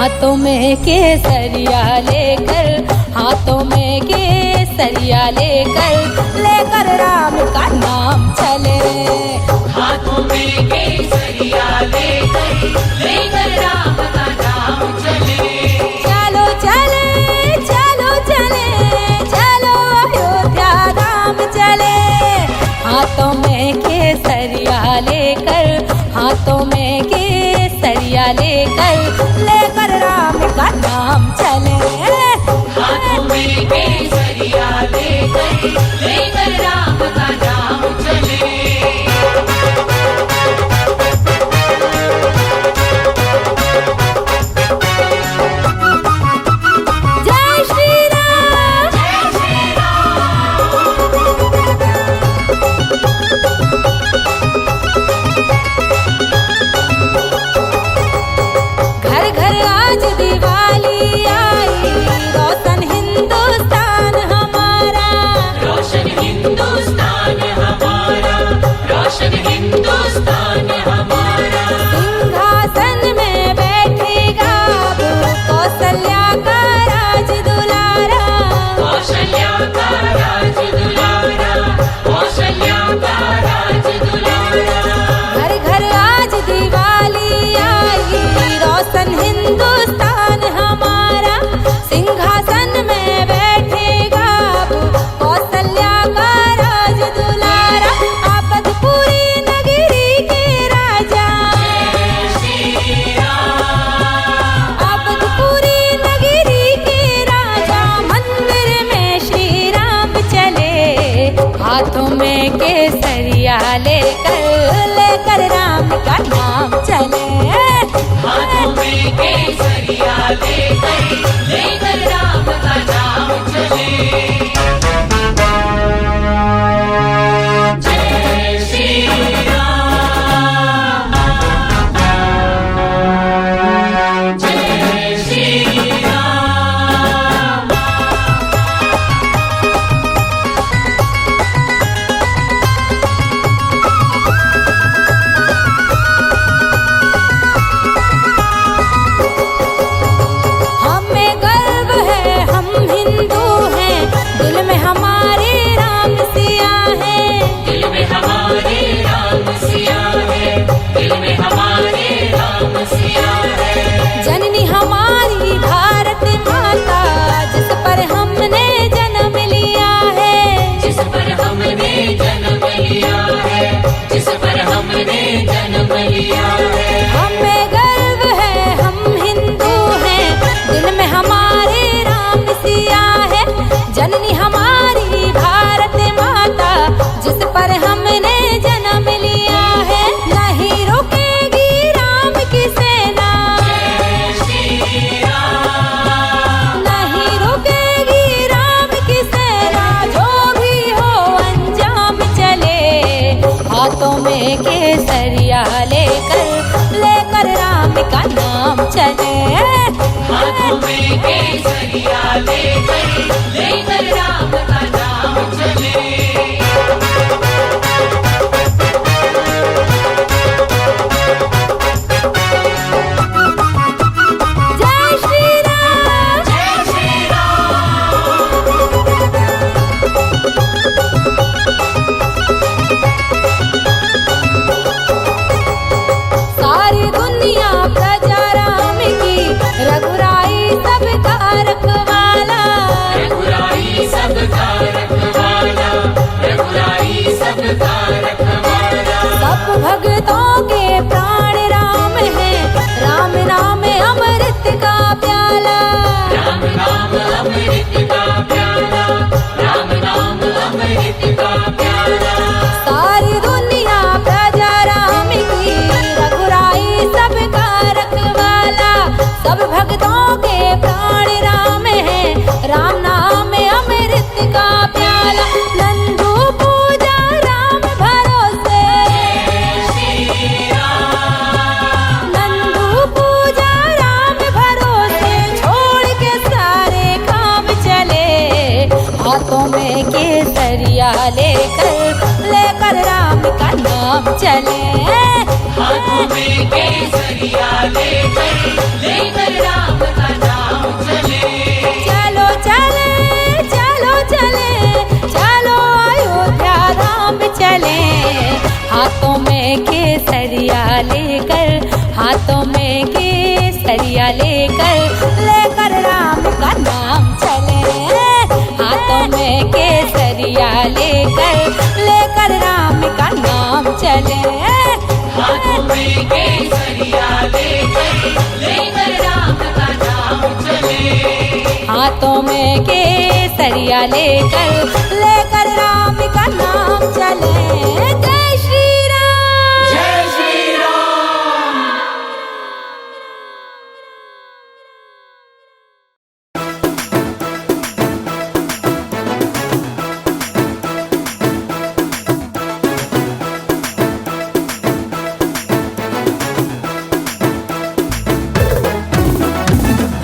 हाथों में केसरिया लेकर, हाथों में केसरिया लेकर राम का नाम चले। हाथों में केसरिया लेकर राम का नाम चले। चलो चले, चलो चले, चलो अयोध्या धाम चले। हाथों में केसरिया लेकर, हाथों में केसरिया लेकर राम का नाम चले। हाथों में केसरिया लेकर राम का नाम चले। जय श्री राम, जय श्री राम। घर घर आज दिवाली आई, रोशन हिंदुस्तान हमारा। रोशन हिंदुस्तान हमारा, रोशन हिंदुस्तान हमारा। सिंहासन में बैठेगा अब कौशल्या का राज दुलारा। कौशल्या का राज दुलारा, कौशल्या का राज दुलारा। घर घर आज दिवाली आई, रोशन हिंदुस्तान हमारा। सिंहासन में बैठेगा अब कौशल्या का राज दुलारा। आपतपुरी नगरी के राजा, आपतपुरी नगरी के राजा, मंदिर में श्री राम चले। हाथों में केसरिया लेकर राम का नाम चले। हाथों में केसरिया लेकर राम का नाम चले। जय श्री राम, जय श्री राम। हमें गर्व है, हम हिंदू हैं, दिल में हमारे राम सिया है। दिल में हमारे राम सिया है, दिल में हमारे राम सिया है। जननी हमारी भारत माता, जिस पर हमने जन्म लिया है। जिस पर हमने जन्म लिया है, जिस पर हमने जन्म लिया है। हमें गर्व है, हम हिंदू हैं, दिल में हमारे राम सिया है। जननी हमारी भारत माता, जिस पर हमने जन्म लिया है। नहीं रुकेगी राम की सेना, जय श्री राम। नहीं रुकेगी राम की सेना, जो भी हो अंजाम चले। हाथों में केसरिया लेकर राम का नाम चले। हाथों में केसरिया लेकर राम का नाम चले। जय श्री राम, जय श्री राम। सारी दुनिया प्रजा राम की, रघुराई सबका रखवाला। रघुराई सबका रखवाला, रघुराई सबका रखवाला। सब भक्तों के प्राण राम है, राम नाम अमृत का प्याला। राम नाम अमृत का प्याला, राम नाम अमृत का प्याला। सारी दुनिया प्रजा राम की, रघुराई सबका रखवाला। सब भक्तों के प्राण राम है, राम नाम अमृत का प्याला। नंदू पूजा राम भरोसे, जय श्री राम। नंदू पूजा राम भरोसे, छोड़ के सारे काम चले। हाथों में केसरिया लेकर राम का नाम चले। हाथों में केसरिया लेकर राम हाथों में केसरिया लेकर, हाथों में केसरिया लेकर राम का नाम चले। हाथों में केसरिया लेकर राम का नाम चले। हाथों में केसरिया लेकर राम का नाम चले। हाथों में केसरिया लेकर राम का नाम चले। जय श्री राम। जय श्री राम।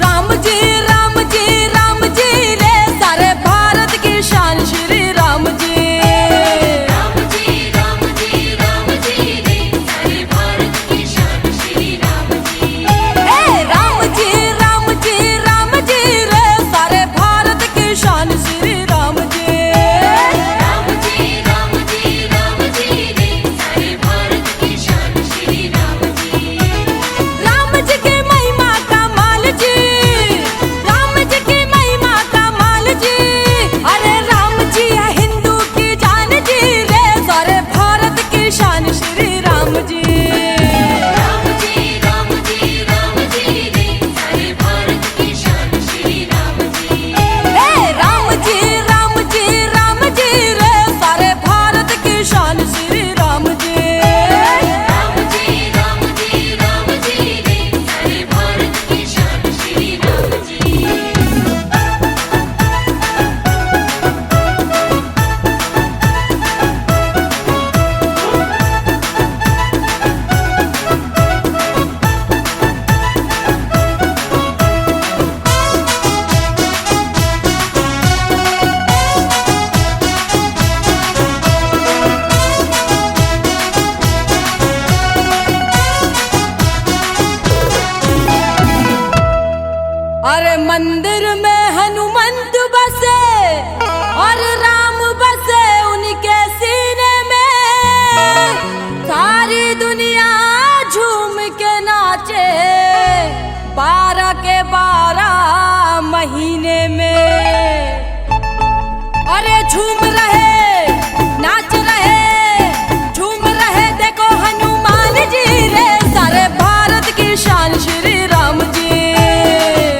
राम जी राम जी राम जी रे, सारे भारत की शान श्री राम जी। राम जी राम जी राम जी रे, सारे भारत की शान श्री राम जी। हे राम जी राम जी राम जी रे, सारे भारत की शान श्री राम जी। राम जी राम जी राम जी रे, सारे भारत की शान श्री राम जी। राम जी की महिमा का माल जी, राम जी की महिमा का माल जी। अरे राम जी है हिंदू की जान जी रे, सारे भारत की शान श्री राम जी। राम जी राम जी राम जी रे, सारे भारत की शान श्री राम जी। हे राम जी राम जी राम जी रे, सारे भारत की शान श्री राम जी। राम जी राम जी राम जी रे, सारे भारत की शान श्री राम जी। अरे मंदिर में हनुमंत बसे और राम बसे उनके सीने में। सारी दुनिया झूम के नाचे 12 के 12 महीने में। अरे झूम रहे नाच रहे झूम रहे, देखो हनुमान जी रे, सारे भारत की शान श्री राम जी।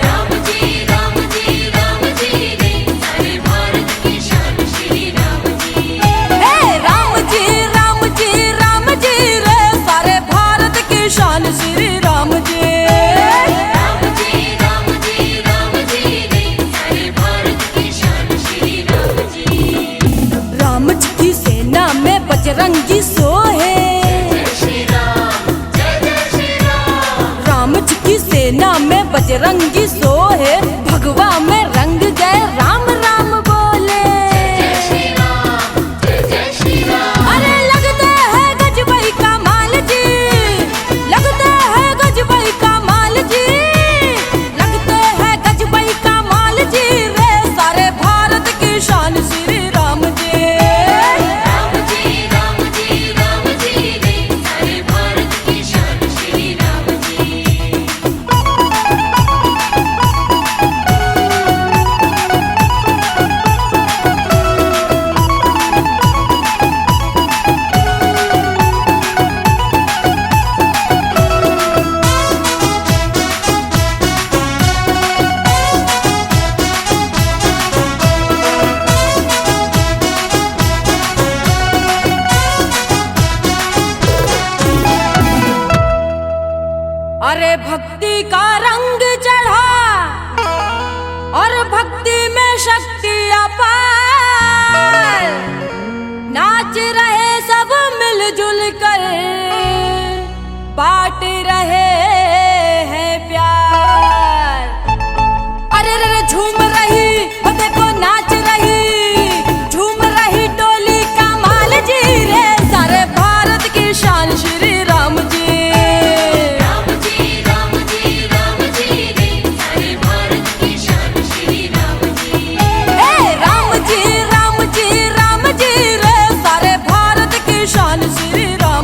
राम जी राम जी राम जी रे, सारे भारत की शान श्री राम जी। हे राम जी राम जी राम जी रे, सारे भारत की शान श्री राम जी। राम जी राम जी राम जी रे, सारे भारत की शान श्री राम जी। राम जी की सेना में बजरंगी सोहे। जय श्री राम, जय श्री राम। राम जी की सेना में बजरंगी सोहे, भगवा में रंग गए राम राम बोले। जय श्री राम, जय श्री राम। अरे लगते हैं गजबई का माल जी, लगते हैं गजबई का माल जी, लगते हैं गजबई का माल जी रे, सारे भारत की शान श्री राम जी। राम जी राम जी राम जी रे, सारे भारत की शान श्री राम जी। अरे भक्ति का रंग चढ़ा और भक्ति में शक्ति अपार, नाच रहे सब मिलजुल कर, बांट रहे हैं प्यार। अरे रे झूम रही वो देखो नाच रही, झूम रही टोली कमाल जी रे, सारे भारत की शान श्री राम जी। राम जी राम जी राम जी रे, सारे भारत की शान श्री राम जी। हे राम जी राम जी राम जी रे, सारे भारत की शान श्री राम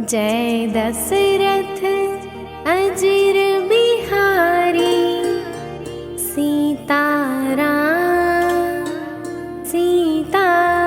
जय दशरथ अजीर बिहारी सीताराम सीताराम।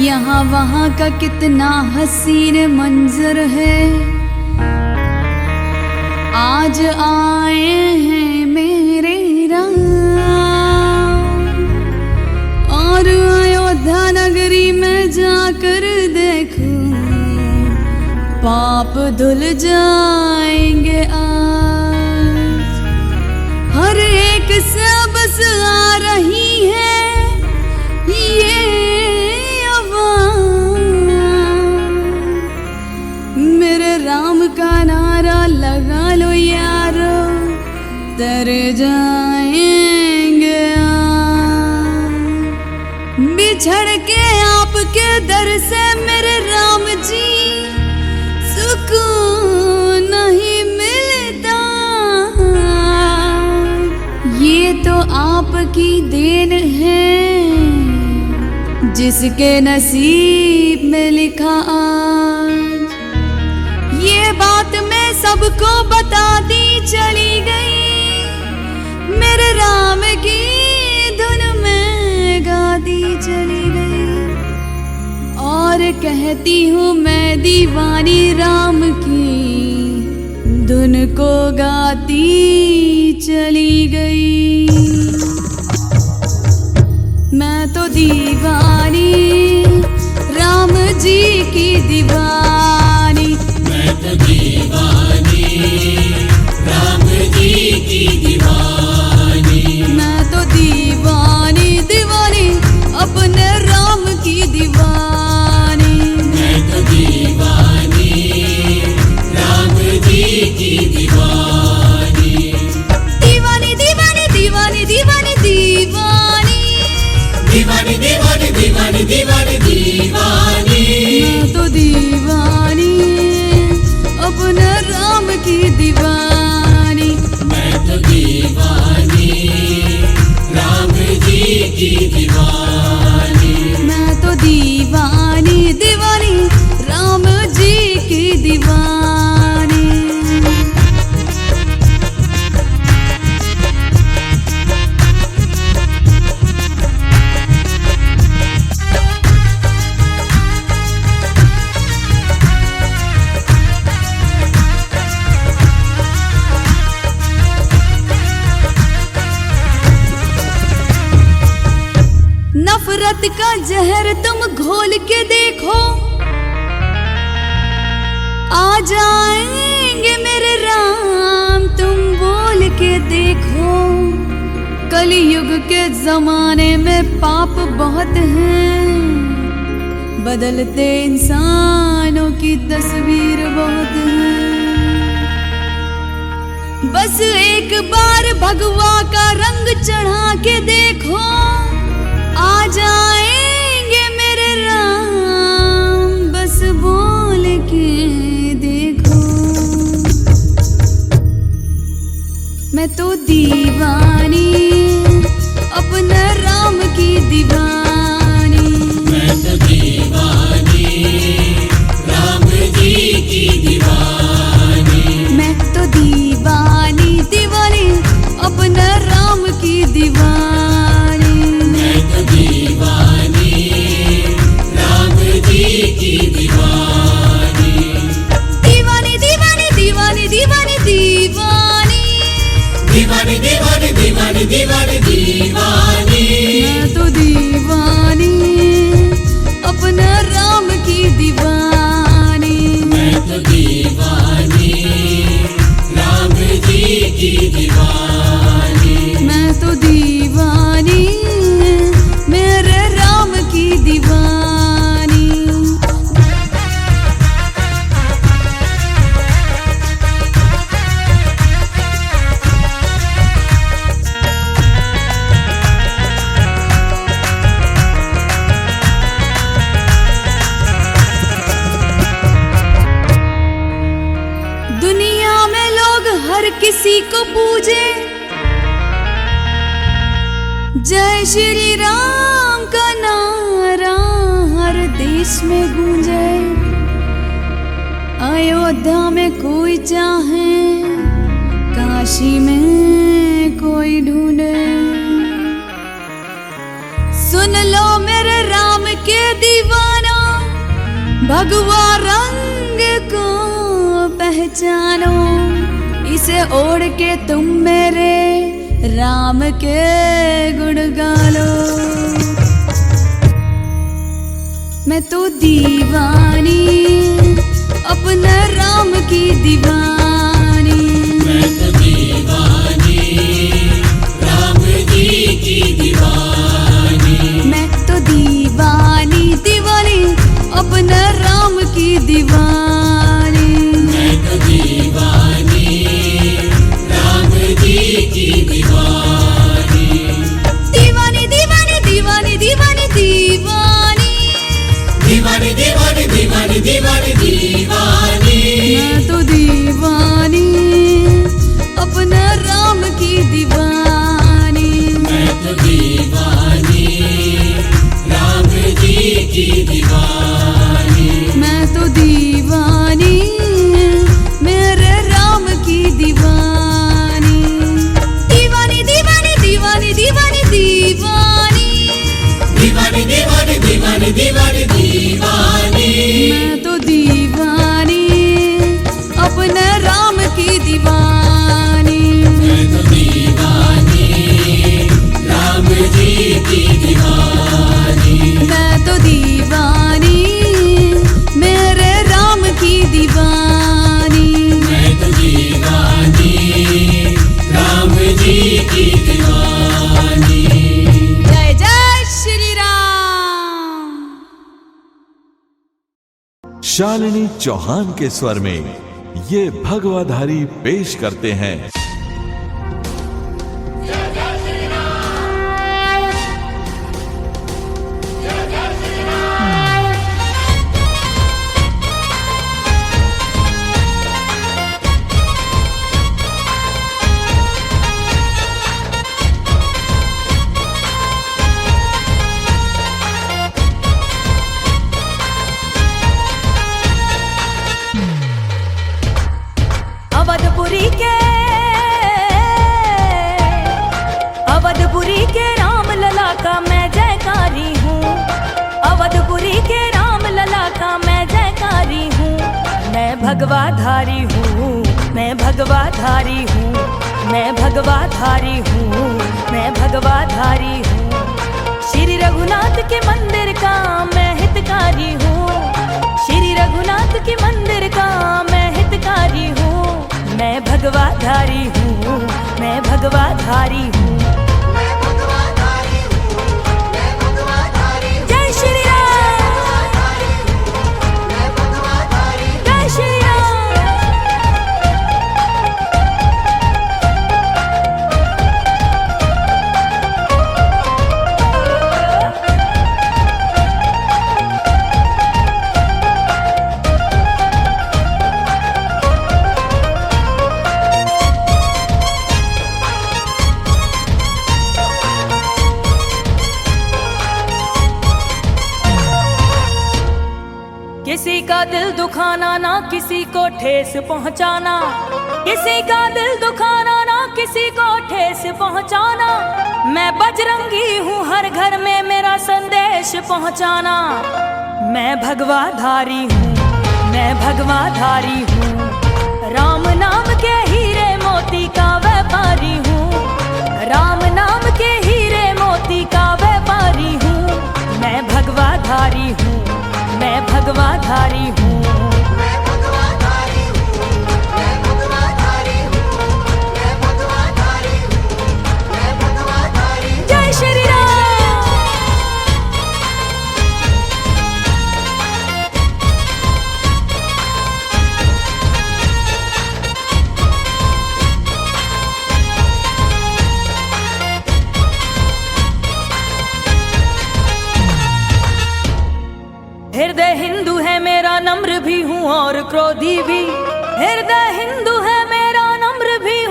यहाँ वहाँ का कितना हसीन मंजर है, आज आए हैं मेरे राम। और अयोध्या नगरी में जाकर देखूं, पाप धुल जाएंगे आज। हर एक से बस आ रही है ये मेरे राम का नारा लगा लो यारो, तर जाएंगे बिछड़ के आपके दर से मेरे राम जी, सुकून नहीं मिलता। ये तो आपकी देन है, जिसके नसीब में लिखा आज। ये बात मैं सबको बता दी चली गई, मेरे राम की धुन में गा दी चली गई। और कहती हूँ मैं दीवानी राम की, धुन को गाती चली गई। मैं तो दीवानी राम जी की दीवानी, मैं तो दीवानी राम जी की दीवानी। मैं तो दीवानी दीवानी अपने राम की दीवानी। मैं तो दीवानी राम जी की दीवानी। दीवानी दीवानी दीवानी दीवानी दीवानी दीवानी दीवानी दीवानी दीवानी दीवानी। मैं तो दीवानी अपने राम की दीवानी। मैं तो दीवानी राम जी की दीवानी। मैं तो दीवानी दीवानी राम जी की दीवानी। नफरत का जहर तुम घोल के देखो, आ जाएंगे मेरे राम तुम बोल के देखो। कलयुग के जमाने में पाप बहुत हैं, बदलते इंसानों की तस्वीर बहुत है। बस एक बार भगवा का रंग चढ़ा के देखो, आ जाएंगे मेरे राम बस बोल के देखो। मैं तो दीवानी अपने राम की दीवानी। मैं तो दीवानी राम जी की दीवानी। मैं तो दीवानी दीवानी अपने राम की दीवानी। मैं तो दीवानी राम जी की दीवानी। दीवानी दीवानी दीवानी दीवानी दीवानी। दीवानी दीवानी दीवानी दीवानी दीवानी। मैं तो दीवानी अपने राम की दीवानी। मैं तो दीवानी राम जी की दीवानी। मैं तो दीवानी मेरे राम की दीवानी। किसी को पूजे, जय श्री राम का नारा हर देश में गूंजे। अयोध्या में कोई चाहे, काशी में कोई ढूंढे। सुन लो मेरे राम के दीवाना, भगवा रंग को पहचानो। इसे ओढ़ के तुम मेरे राम के गुण गा लो। मैं तो दीवानी, अपने राम की दीवानी। मैं तो दीवानी, राम जी की दीवानी। मैं तो दीवानी दीवानी, अपने राम की दीवानी। मैं तो दीवानी, राम जी की दीवानी। दीवानी दीवानी दीवानी दीवानी दीवानी। दीवानी दीवानी दीवानी दीवानी दीवानी। मैं तो दीवानी, अपने राम की दीवानी। मैं तो दीवानी, राम जी की दीवानी। मैं तो दीवानी, मेरे राम की दीवानी। दीवानी दीवानी दीवानी दीवानी दीवानी। दीवानी दीवानी दीवानी दीवानी दीवानी। मैं तो दीवानी, अपने राम की दीवानी। मैं तो दीवानी, राम जी की दीवानी। मैं तो दीवानी, मेरे राम की दीवानी। मैं तो दीवानी, राम जी की दीवानी। जय जय श्री राम। शालिनी चौहान के स्वर में ये भगवाधारी पेश करते हैं। अवधपुरी के राम लला का मैं जयकारी हूँ। अवधपुरी के राम लला का मैं जयकारी हूँ। मैं भगवाधारी हूँ, मैं भगवाधारी हूँ, मैं भगवाधारी हूँ, मैं भगवाधारी हूँ। श्री रघुनाथ के मंदिर का मैं हितकारी हूँ। श्री रघुनाथ के मंदिर का मैं हितकारी हूँ। मैं भगवाधारी हूँ, मैं भगवाधारी हूँ। जय श्री राम, जय श्री राम। किसी का दिल दुखाना ना किसी को ठेस पहुंचाना। किसी का दिल दुखाना ना किसी को ठेस पहुंचाना। मैं बजरंगी हूँ, हर घर में मेरा संदेश पहुंचाना। मैं भगवाधारी हूँ, मैं भगवाधारी हूँ। राम नाम के हीरे मोती का व्यापारी हूँ। राम नाम के हीरे मोती का व्यापारी हूँ। मैं भगवाधारी हूँ, मैं भगवाधारी हूँ। जय श्री राम। हृदय हिंदू है नम्र भी हूँ और क्रोधी भी। हृदय हिंदू है मेरा, नम्र भी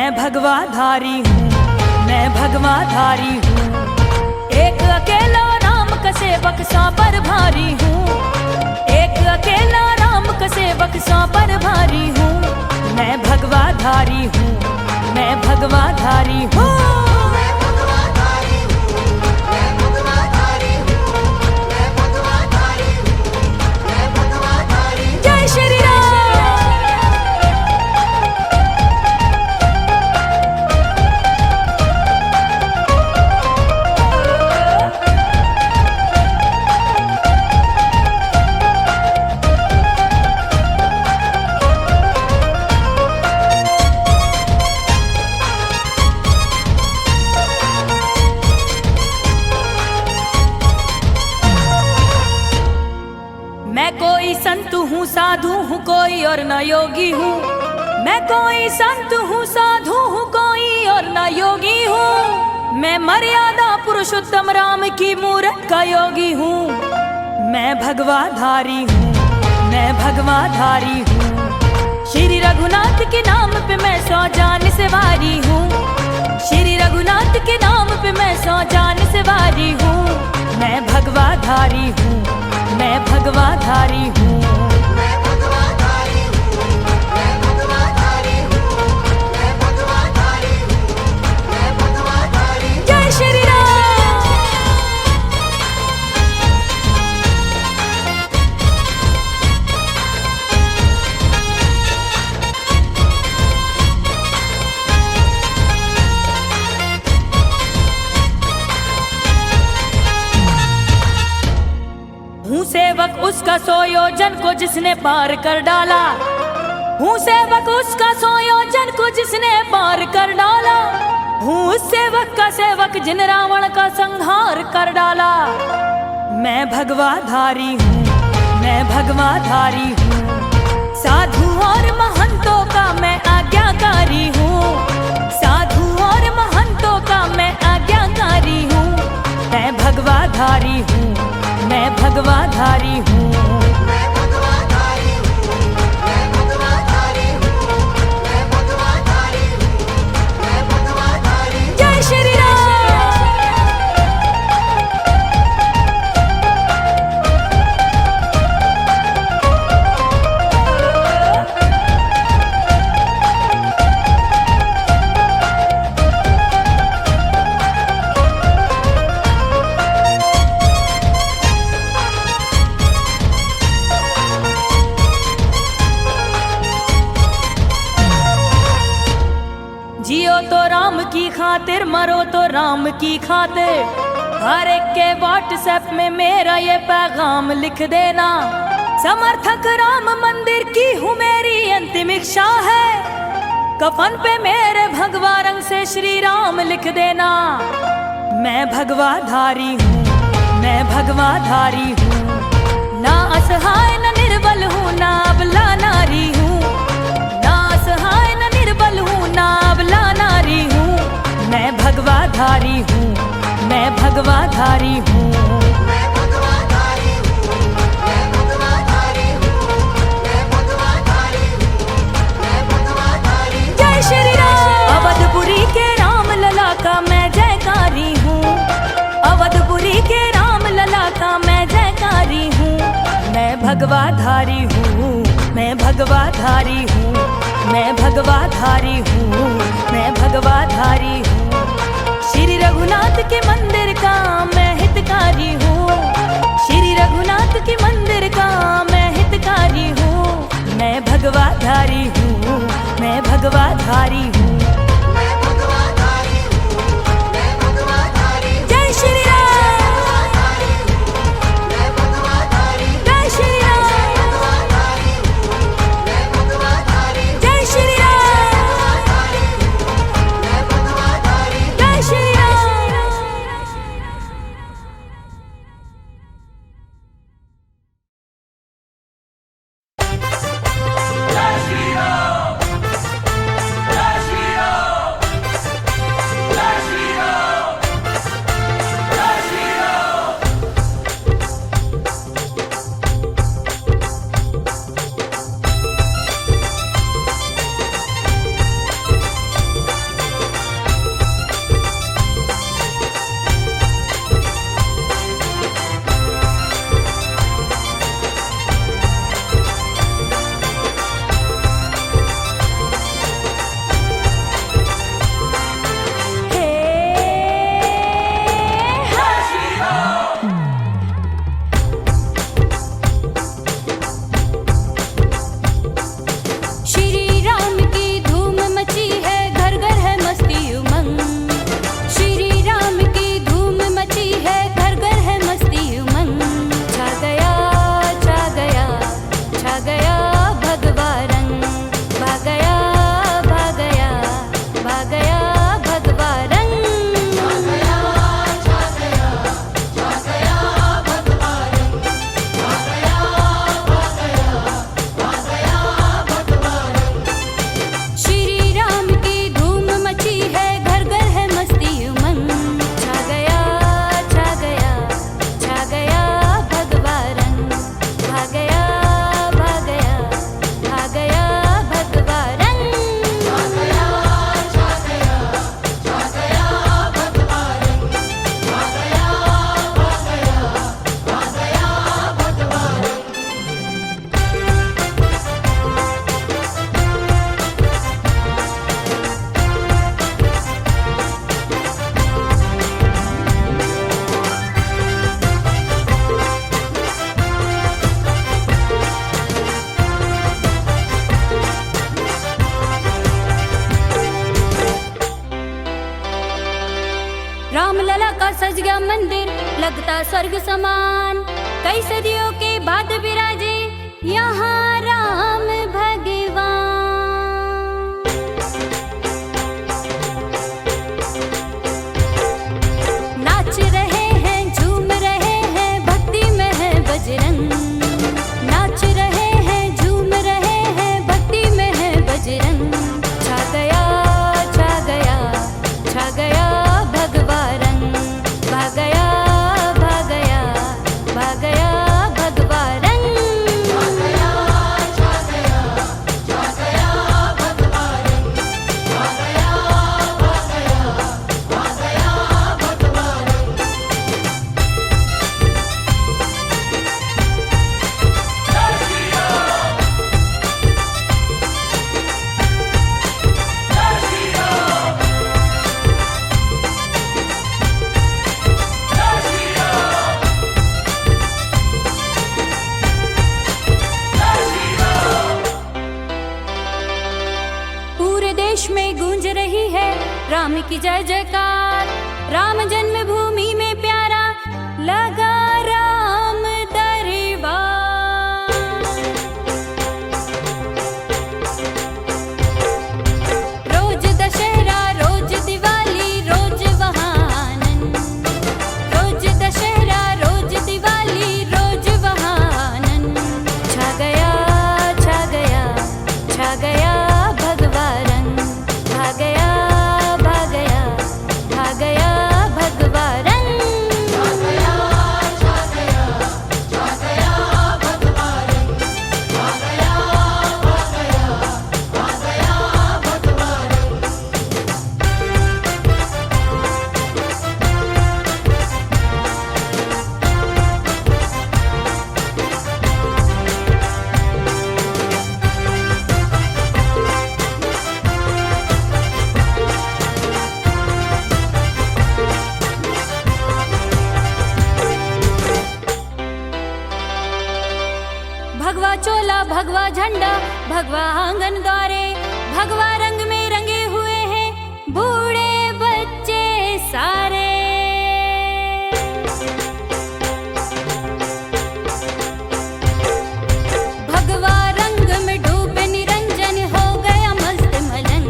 मैं भगवाधारी हूँ, मैं भगवाधारी हूँ। एक अकेला राम का सेवक सौ पर भारी हूँ, एक अकेला राम का सेवक सौ पर भारी हूँ। मैं भगवाधारी हूँ, मैं भगवाधारी हूँ। जय श्री राम। मैं कोई संत हूँ, साधु हूँ कोई और न योगी हूँ। मैं कोई संत हूँ, साधु हूँ कोई और न योगी हूँ। मैं मर्यादा पुरुषोत्तम राम की मूरत का योगी हूँ। मैं भगवाधारी हूँ, मैं भगवाधारी हूँ। श्री रघुनाथ के नाम पे मैं 100 जान सवारी हूँ। श्री रघुनाथ के नाम पे मैं 100 जान सवारी हूँ। मैं भगवाधारी हूँ, मैं भगवाधारी हूँ। जय श्री राम। हूँ सेवक उसका 100 योजन को जिसने पार कर डाला। हूँ सेवक उसका 100 योजन को जिसने पार कर डाला। हूँ उस सेवक का सेवक जिन रावण का संहार कर डाला। मैं भगवाधारी हूँ, मैं भगवाधारी हूँ। साधु और महंतों का मैं आज्ञाकारी हूँ। साधु और महंतों का मैं आज्ञाकारी हूँ। मैं भगवाधारी हूँ, मैं भगवाधारी हूँ। जय श्री राम। जियो तो राम की खातिर, मरो तो राम की खातिर। हर एक के व्हाट्सएप में मेरा ये पैगाम लिख देना। समर्थक राम मंदिर की हूँ मेरी अंतिम इच्छा है। कफन पे मेरे भगवा रंग से श्री राम लिख देना। मैं भगवाधारी हूँ, मैं भगवाधारी हूँ। ना असहाय न निर्बल हूँ, ना अबला नारी हूँ। ना असहाय न निर्बल हूँ, ना अबला नारी हूँ। मैं भगवाधारी हूँ, मैं भगवाधारी हूँ। जय श्री राम। अवधपुरी के राम लला का मैं जयकारी हूँ। अवधपुरी के राम लला का मैं जयकारी हूँ। मैं भगवाधारी हूँ, मैं भगवाधारी हूँ। मैं भगवाधारी हूँ, मैं भगवाधारी हूँ। श्री रघुनाथ के मंदिर का मैं हितकारी हूँ। श्री रघुनाथ के मंदिर का मैं हितकारी हूँ। मैं भगवाधारी हूँ, मैं भगवाधारी हूँ। लगता स्वर्ग समान। कई सदियों के बाद विराजे यहाँ राम भगवान। नाच रहे हैं, झूम रहे हैं, भक्ति में है बजरंग। नाच रहे हैं, झूम रहे हैं, भक्ति में है बजरंग। छा गया, छा गया, छा गया भगवा रंग। भाग गया, भाग गया, भाग गया भगवा रंग। पूरे देश में गूंज रही है राम की जय जयकार। राम जन्मभूमि में प्यारा लगा राम दरबार। रोज दशहरा, रोज दिवाली, रोज वहाँ आनंद। रोज दशहरा, रोज दिवाली, रोज वहाँ आनंद। छा गया, छा गया, छा गया भगवा रंग। भाग गया, भाग गया, भाग गया भगवा रंग। भगवा चोला, भगवा झंडा, भगवा आंगन द्वारे। भगवा रंग में रंगे हुए हैं बूढ़े बच्चे सारे। भगवा रंग में डूबे निरंजन हो गया मस्त मलन।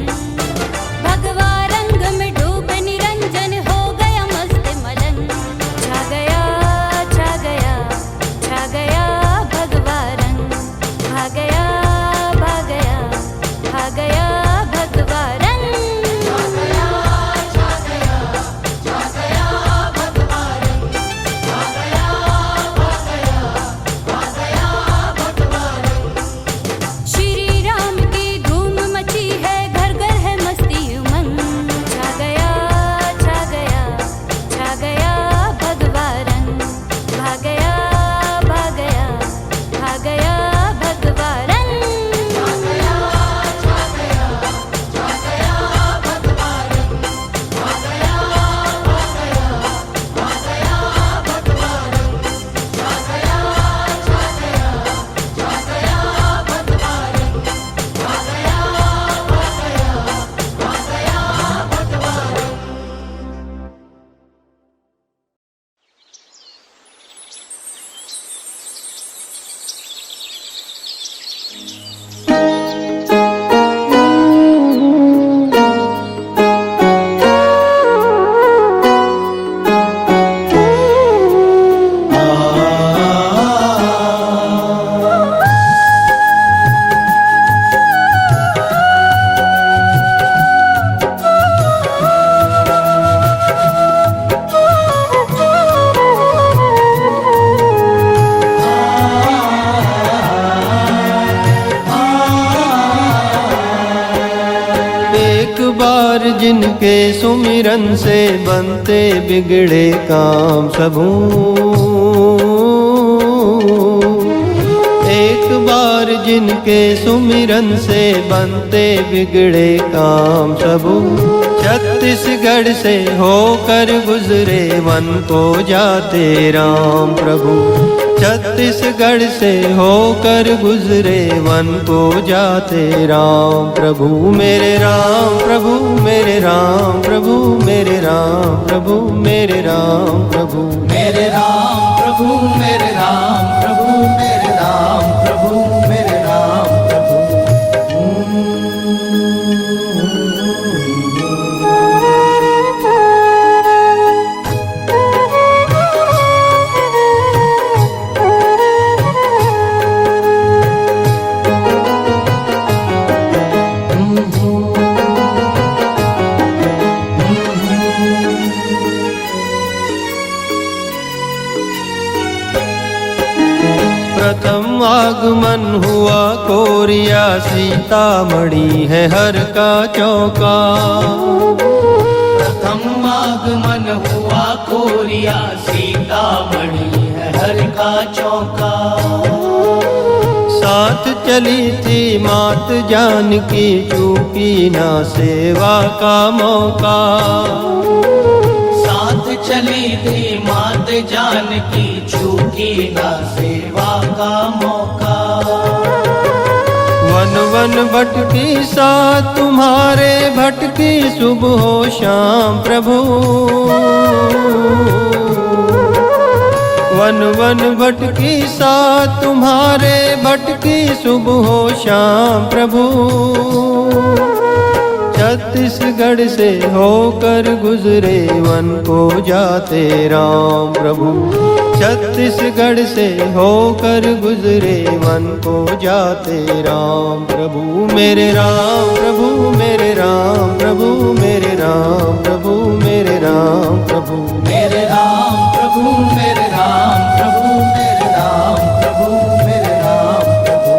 भगवा रंग में डूबे निरंजन हो गया मस्त मलन। छा गया, छा गया, छा गया भगवा रंग। भाग गया, भाग गया, भाग गया भगवा रंग। श्री राम की धूम मची है, घर घर है मस्ती उमंग। छा गया, छा गया, छा गया भगवा रंग। भाग गया, भाग गया, भाग गया भगवा रंग। जिनके सुमिरन से बनते बिगड़े काम सबू। एक बार जिनके सुमिरन से बनते बिगड़े काम सबू। छत्तीसगढ़ से होकर गुजरे वन को जाते राम प्रभु। छत्तीसगढ़ से होकर गुजरे वन को जाते राम प्रभु मेरे राम प्रभु मेरे राम प्रभु मेरे राम प्रभु मेरे राम प्रभु मेरे राम प्रभु मेरे राम प्रभु मेरे राम प्रभु मेरे राम प्रभु। प्रथम आगमन हुआ कोरिया सीतामढ़ी है हर का चौका। प्रथम आगमन हुआ कोरिया सीतामढ़ी है हर का चौका। साथ चली थी मात जानकी चूकी ना सेवा का मौका। साथ चली थी मात जानकी चूकी ना सेवा का मौका। वन वन भटकी साथ तुम्हारे भटकी सुबह हो शाम प्रभु। वन वन भटकी साथ तुम्हारे भटकी सुबह हो शाम प्रभु। छत्तीसगढ़ से होकर गुजरे वन को जाते राम प्रभु। छत्तीसगढ़ से होकर गुजरे वन को जाते राम प्रभु मेरे राम प्रभु मेरे राम प्रभु मेरे राम प्रभु मेरे राम प्रभु मेरे राम प्रभु मेरे राम प्रभु मेरे राम प्रभु मेरे राम प्रभु।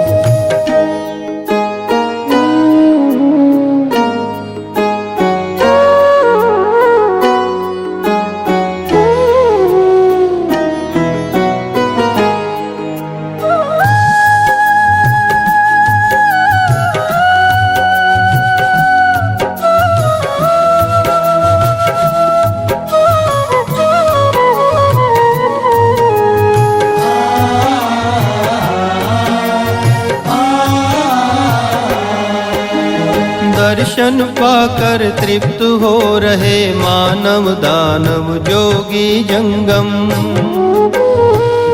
दर्शन पाकर तृप्त हो रहे मानव दानव जोगी जंगम।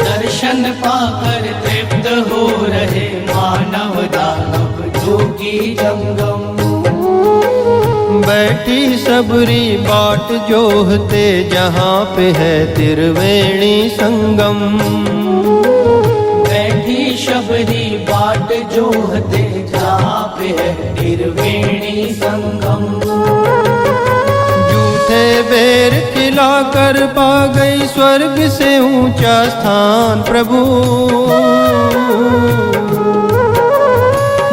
दर्शन पाकर तृप्त हो रहे मानव दानव जोगी जंगम। बैठी सबरी बाट जोहते जहाँ पे है त्रिवेणी संगम। बैठी शबरी बाट जोहते जहाँ पे है त्रिवेणी संगम। झूठे बेर खिलाकर पा गई स्वर्ग से ऊंचा स्थान प्रभु।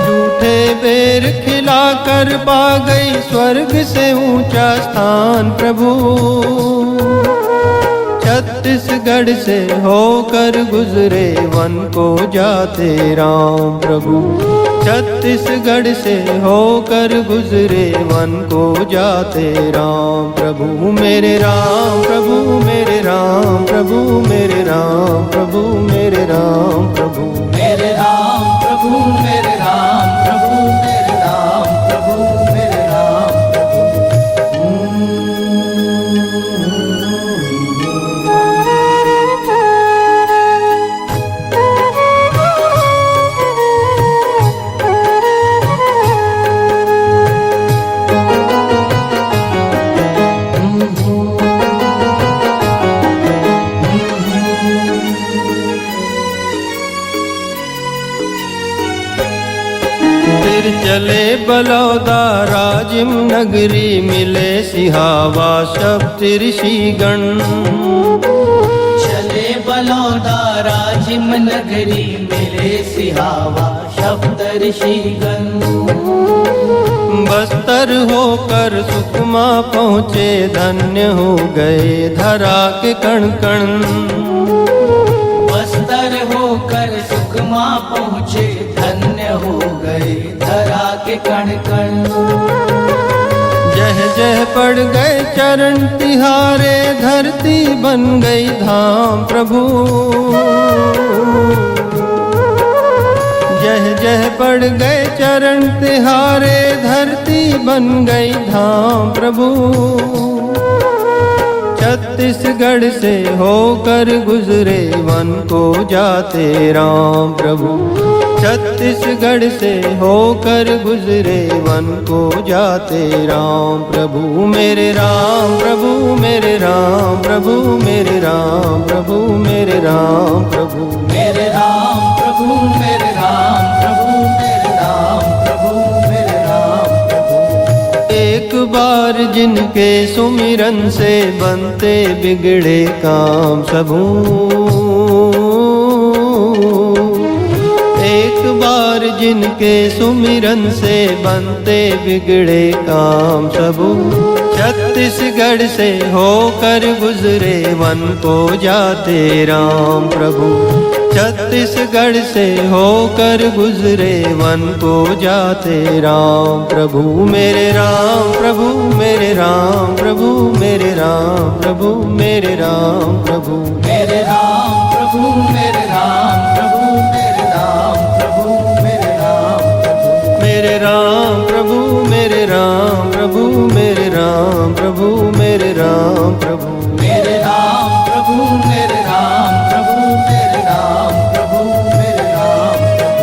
झूठे बेर खिलाकर पा गई स्वर्ग से ऊंचा स्थान प्रभु। छत्तीसगढ़ से होकर गुजरे वन को जाते राम प्रभु। छत्तीसगढ़ से होकर गुजरे वन को जाते राम प्रभु मेरे राम प्रभु मेरे राम प्रभु मेरे राम प्रभु मेरे राम प्रभु मेरे राम प्रभु मेरे राम प्रभु मेरे राम प्रभु मेरे राम प्रभु। फिर चले बलौदा राजिम नगरी मिले सिहावा सप्त ऋषिगण। चले बलौदा राजिम नगरी मिले सिहावा सप्त ऋषिगण। बस्तर होकर सुकमा पहुँचे धन्य हो गए धरा के कण कण। बस्तर होकर सुकमा पहुँचे धन्य हो गए धरा के कण कण। जह जह पड़ गए चरण तिहारे, धरती बन गई धाम प्रभु। जह जह पड़ गए चरण तिहारे, धरती बन गई धाम प्रभु। छत्तीसगढ़ से होकर गुजरे वन को जाते राम प्रभु। छत्तीसगढ़ से होकर गुजरे वन को जाते राम प्रभु। मेरे राम प्रभु, मेरे राम प्रभु, मेरे राम प्रभु, मेरे राम प्रभु, मेरे राम प्रभु, मेरे राम प्रभु, मेरे राम प्रभु, मेरे राम प्रभु। एक बार जिनके सुमिरन से बनते बिगड़े काम सबू, एक बार जिनके सुमिरन से बनते बिगड़े काम सबू। छत्तीसगढ़ से होकर गुजरे वन को जाते राम प्रभु। छत्तीसगढ़ से होकर गुजरे वन को जाते राम प्रभु। मेरे राम प्रभु, मेरे राम प्रभु, मेरे राम प्रभु, मेरे राम प्रभु, मेरे राम प्रभु, मेरे राम प्रभु, मेरे राम प्रभु, मेरे राम प्रभु। मेरे राम प्रभु, मेरे राम प्रभु, मेरे राम प्रभु, मेरे राम प्रभु, मेरे राम प्रभु, मेरे राम प्रभु, मेरे राम प्रभु, मेरे राम प्रभु।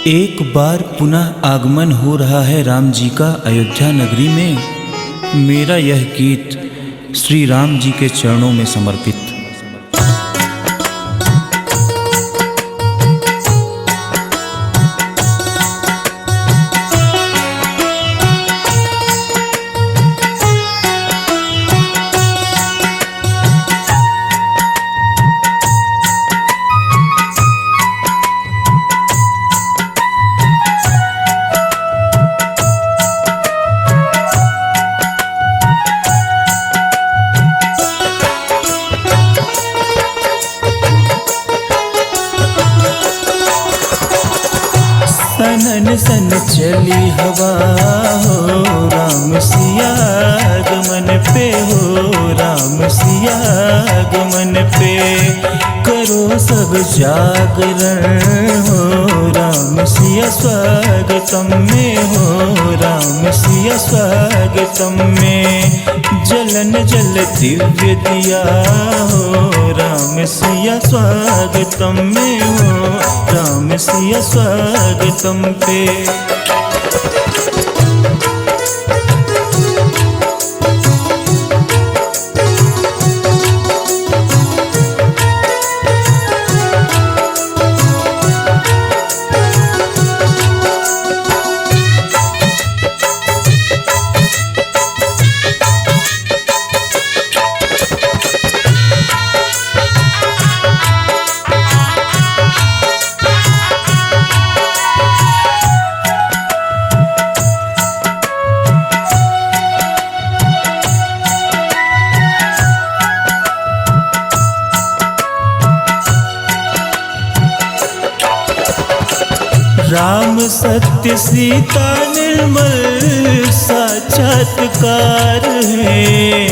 एक बार पुनः आगमन हो रहा है राम जी का अयोध्या नगरी में। मेरा यह गीत श्री राम जी के चरणों में समर्पित। सनन सन चली हवा हो राम सिया आगमन पे, हो राम सिया आगमन पे। करो सब जागरण हो राम सिया स्वागतम में, हो राम सिया स्वागतम में। जलन जल दिव्य दिया हो राम सिया स्वागतम में, हो राम सिया स्वागतम पे। राम सत्य सीता निर्मल साक्षात्कार है।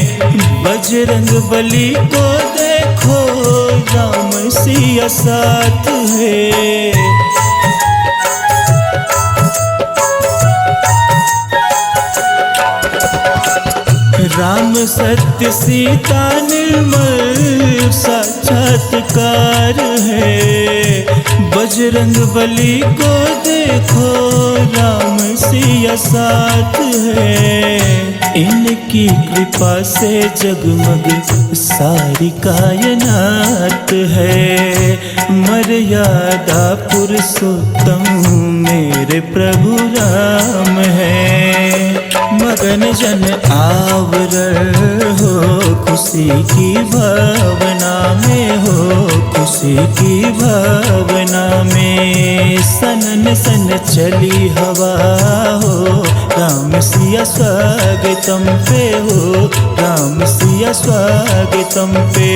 बजरंग बली को देखो राम सिया साथ है। राम सत्य सीता निर्मल साक्षात्कार है। बजरंग बली को देखो राम सिया साथ है। इनकी कृपा से जगमग सारी कायनात है। मर्यादा पुरुषोत्तम मेरे प्रभु राम है। मगन जन आवरण हो खुशी की भावना में, हो खुशी की भावना में। सनन सन चली हवा हो राम सिया स्वागत स्वागतम पे हो, राम सिया स्वागतम पे।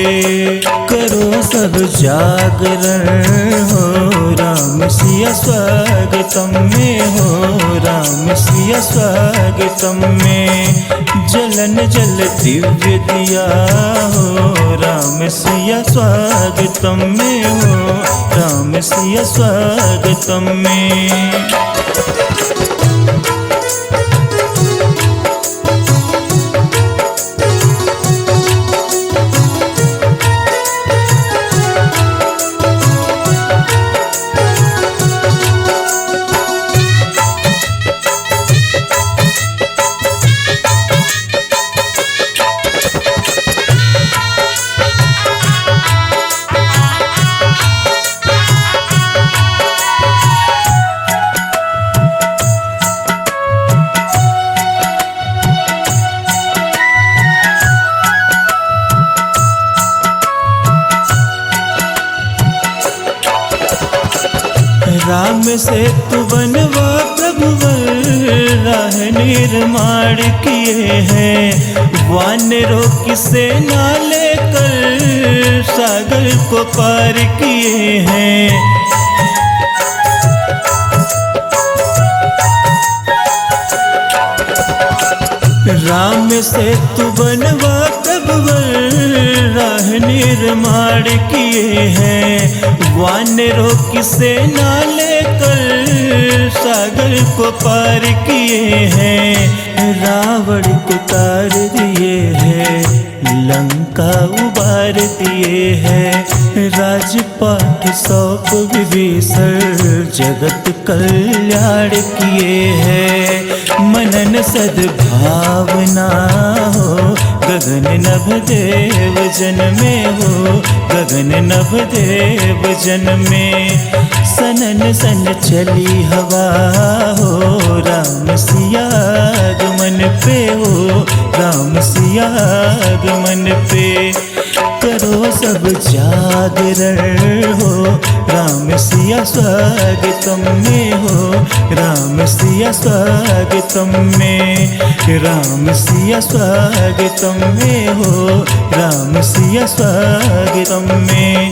करो सब जागरण हो, राम सिया स्वागतम में हो, राम सिया स्वागतम में। जलन जल दिव्य दिया हो, राम सिया स्वागतम में हो, राम सिया स्वागतम में। राम सेतु बनवा प्रभुवर राह निर्माण किए हैं। वानरों की सेना लेकर सागर को पार किए हैं। राम सेतु बनवा प्रभुवर राह निर्माण किए हैं। वानरों की सेना लेकर सागर को पार किए हैं। रावण को तार दिए हैं, लंका उबार दिए हैं। राजपाट सौंप विभीषण जगत कल्याण किए हैं। मनन सद्भावना हो, गगन नभ देव जन में हो, गगन नभ देव जन में। सनन सन चली हवा हो, राम सिया आगमन पे हो, राम सिया आगमन पे। करो सब जागरण हो, राम सिया स्वागतम में हो, राम सिया स्वागतम में। राम सिया स्वागतम में हो, राम सिया स्वागतम में।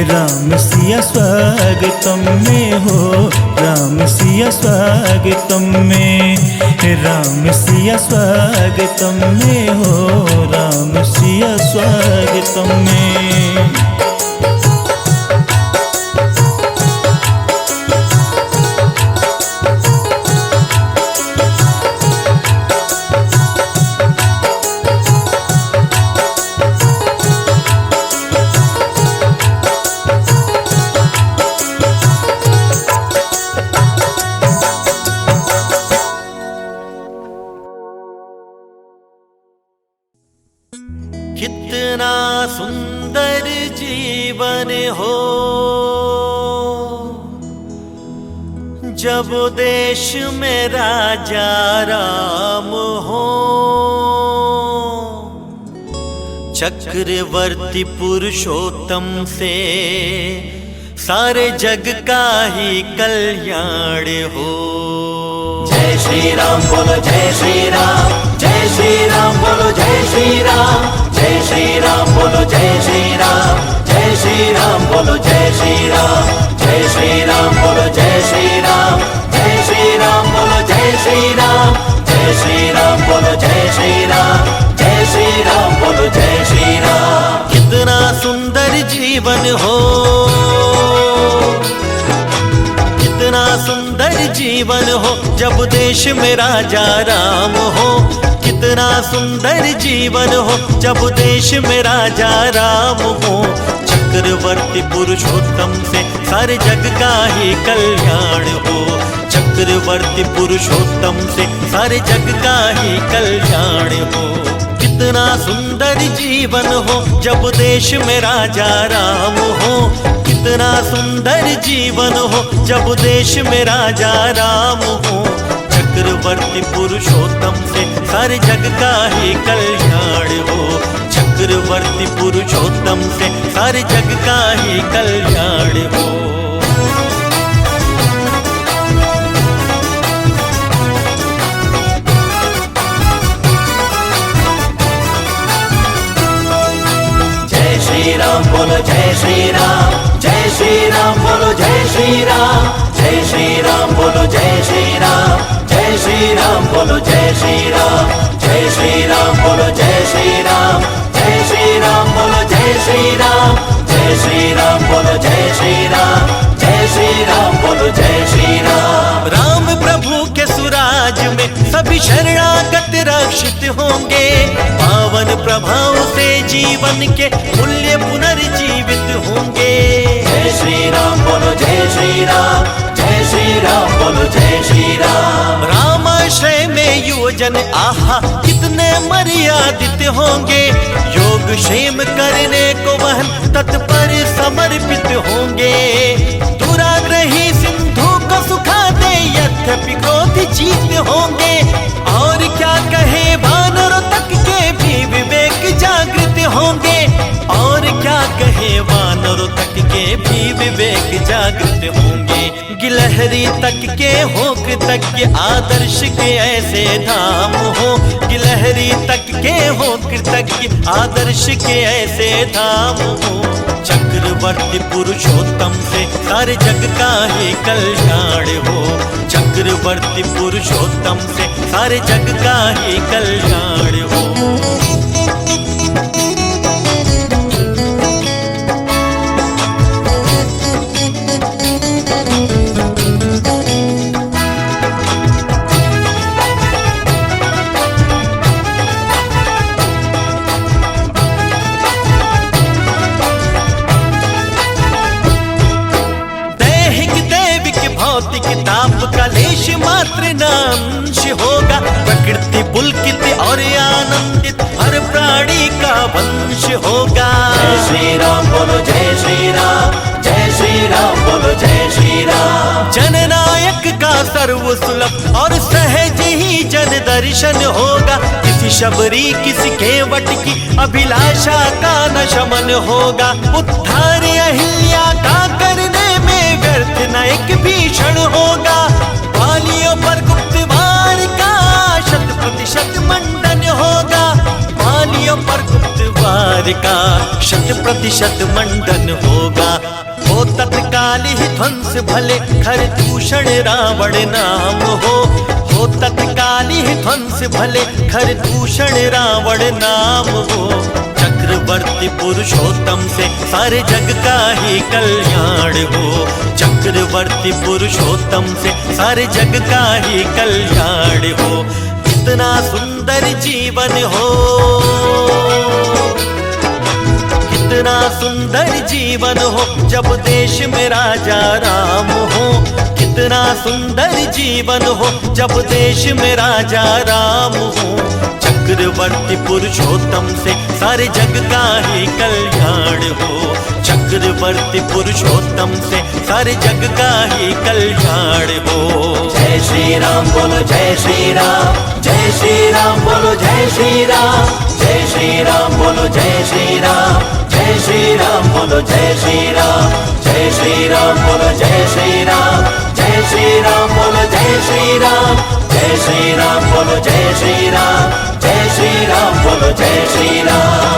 राम सिया स्वागतम में हो, राम सिया स्वागतम में। राम सिया स्वागतम में हो, राम सिया स्वागतम में। कितना सुंदर जीवन हो जब देश में राजा राम हो। चक्रवर्ती पुरुषोत्तम से सारे जग का ही कल्याण हो। जय श्री राम बोलो, जय श्री राम, जय श्री राम बोलो, जय श्री राम, जय श्री राम बोलो, जय श्री राम, जय श्री राम बोलो, जय श्री राम, जय श्री राम बोलो, जय श्री राम, जय श्री राम बोलो, जय श्री राम, जय श्री राम बोलो, जय श्री राम, जय श्री राम बोलो, जय श्री राम। कितना सुंदर जीवन हो, कितना सुंदर जीवन हो जब देश में राजा राम हो। कितना सुंदर जीवन हो जब देश में राजा राम हो। चक्रवर्ती पुरुषोत्तम से सारे जग का ही कल्याण हो। चक्रवर्ती पुरुषोत्तम से सारे जग का ही कल्याण हो। कितना सुंदर जीवन हो जब देश में राजा राम हो। कितना सुंदर जीवन हो जब देश में राजा राम हो। चक्रवर्ती पुरुषोत्तम से सारे जग का ही कल्याण हो। चक्रवर्ती पुरुषोत्तम से सारे जग का ही कल्याण हो। राम बोलो जय श्री राम, जय श्री राम बोलो जय श्री राम, जय श्री राम बोलो जय श्री राम, जय श्री राम बोलो जय श्री राम, जय श्री राम बोलो जय श्री राम, जय श्री राम बोलो जय श्री राम, जय श्री राम बोलो जय श्री राम, जय श्री राम बोलो जय श्री राम। राम प्रभु के सुराज में सभी शरणागत रक्षित होंगे, पावन प्रभाव से जीवन के मूल्य पुनर्जीवित होंगे। जय श्री राम बोलो जय श्री राम, जय श्री राम बोलो जय श्री राम। रामाश्रय में युवजन आहा कितने मर्यादित होंगे, योग क्षेम करने को वह तत्पर समर्पित होंगे। दुराग्रही सिंधु को सुखाते यद्यपि क्रोध जीत होंगे, और क्या कहे वानरों तक के भी विवेक जागृत होंगे, और क्या कहे वानरों तक के भी विवेक जागृत होंगे। गिलहरी तक के हो कृतज्ञ आदर्श के ऐसे धाम हो, गिलहरी तक के हो कृतज्ञ आदर्श के ऐसे धाम हो। चक्रवर्ती पुरुषोत्तम से सारे जग का ही कल्याण हो, चक्रवर्ती पुरुषोत्तम से सारे जग का ही कल्याण हो। ताप का लेश मात्र नांश होगा, प्रकृति पुलकित और आनंदित हर प्राणी का वंश होगा। जय श्री राम बोलो जय श्री राम, जय श्री राम बोलो जय श्री राम। जननायक का सर्व सुलभ और सहज ही जन दर्शन होगा, किसी शबरी किसी केवट की अभिलाषा का न शमन होगा। उद्धार अहिल्या का करने में व्यर्थ न एक भीषण होगा, वालियों पर गुप्त वार का 100% मंडन होगा, वालियों पर गुप्त वार का 100% मंडन होगा। हो तत्काल ही ध्वंस भले खर दूषण रावण नाम हो तत्काल ही ध्वंस भले खर दूषण रावण नाम हो। चक्रवर्ती पुरुषोत्तम से सारे जग का ही कल्याण हो, चक्रवर्ती पुरुषोत्तम से सारे जग का ही कल्याण हो। कितना सुंदर जीवन हो, कितना सुंदर जीवन हो जब देश में राजा राम हो, कितना सुंदर जीवन हो जब देश में राजा राम हो। चक्रवर्ती पुरुषोत्तम से सारे जग का ही कल्याण हो, चक्रवर्ती पुरुषोत्तम से सारे जग का ही कल्याण हो। जय श्री राम बोलो जय श्री राम, जय श्री राम बोलो जय श्री राम, जय श्री राम बोलो जय श्री राम, जय श्री राम बोलो जय श्री राम, जय श्री राम बोलो जय श्री राम, जय श्री राम बोलो जय श्री राम, जय श्री राम बोलो जय श्री राम, जय श्री राम बोलो जय श्री राम।